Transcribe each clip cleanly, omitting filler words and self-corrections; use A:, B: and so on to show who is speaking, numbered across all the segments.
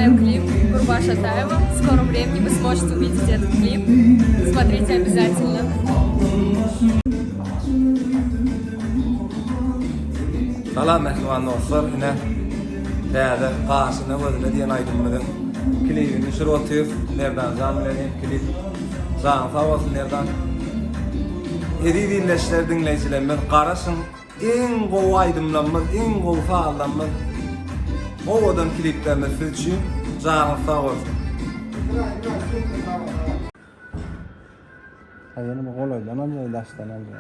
A: выпускаем клип Гурбаша Ataýewa. В скором времени вы сможете увидеть этот клип. Смотрите обязательно.
B: Salam mehman dostlar, yine değerli gaşyna gözüne diyen aydınmıdır. Klibini şuruatıyız, nereden zanlayayım klip. Zan sağ olsun nereden. Eri dinleşler dinleyicilerimiz, karasın en kov aydınlanmaz, en kov sağlanmaz. O adam kliplerimiz siz için zan sağ olsun.
C: Hayır, bu kolaydan alıyor, ilaçtan alıyor.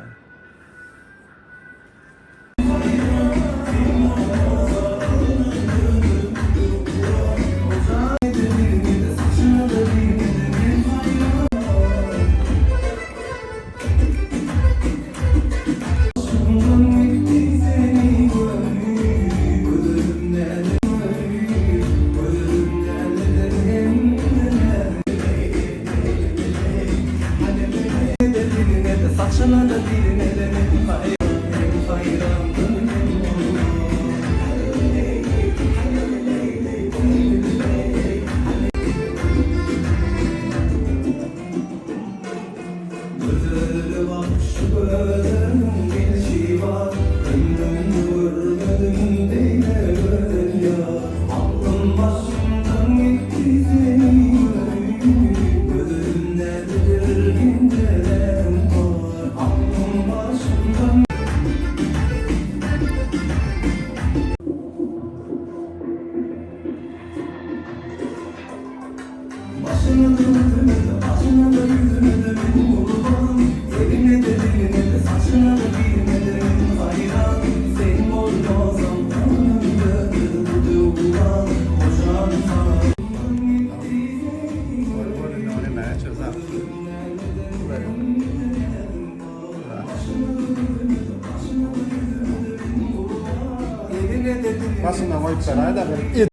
C: Başına koyup saraya da bir it.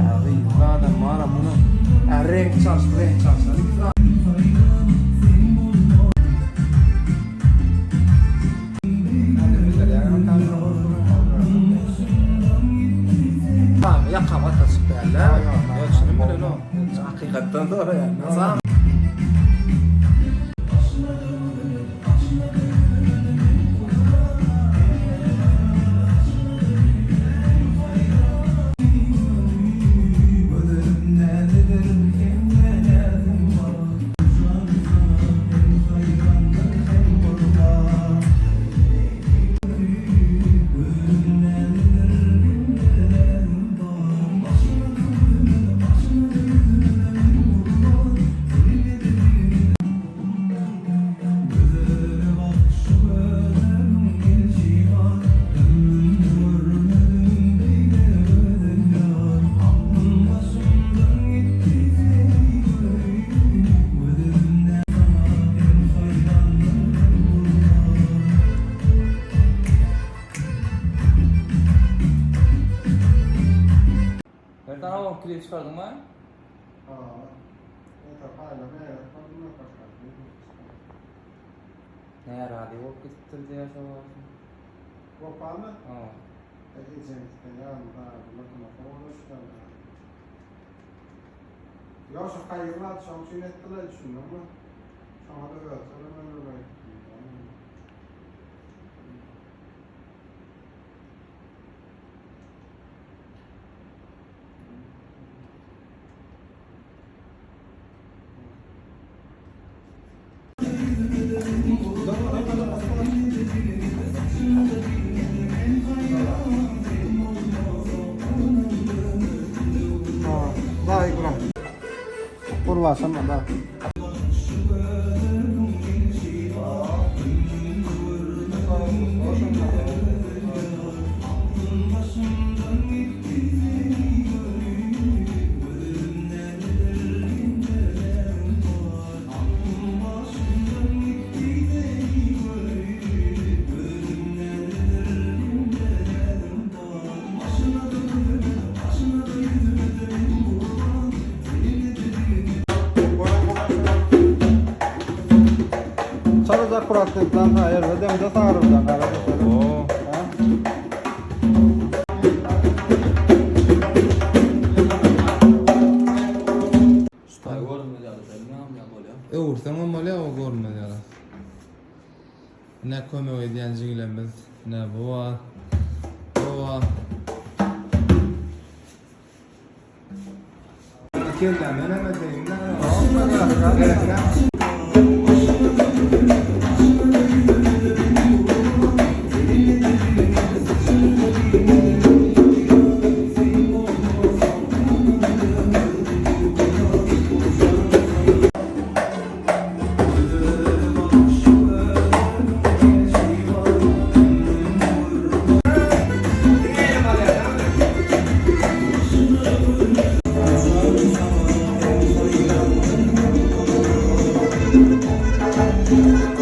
C: Zaten bana bunu renk çalıştı.
B: Tamam, yakama tasıp derler. Yok şimdi böyle o. Hakikaten doğru yani. Nasıl? Nereden alalım klip çıkardın mı? Ne radyo olup gittin diye sorarsın.
C: Kopar mı?
B: Haa.
C: Ya şu kayırlar, şu nettiler düşündüm ama sana da öğretmenim öyle. Daha iyi kuram. Kurvarsam da daha. Sarıda kuraklıktan hayır ve demde sağırımdan karabı.
B: Oo.
C: göstermem bolýa o görmedi ýa. Ne kömek edýän jigilerimiz, ne bu var. Bu var. Kelden mene medeyimden.
D: Thank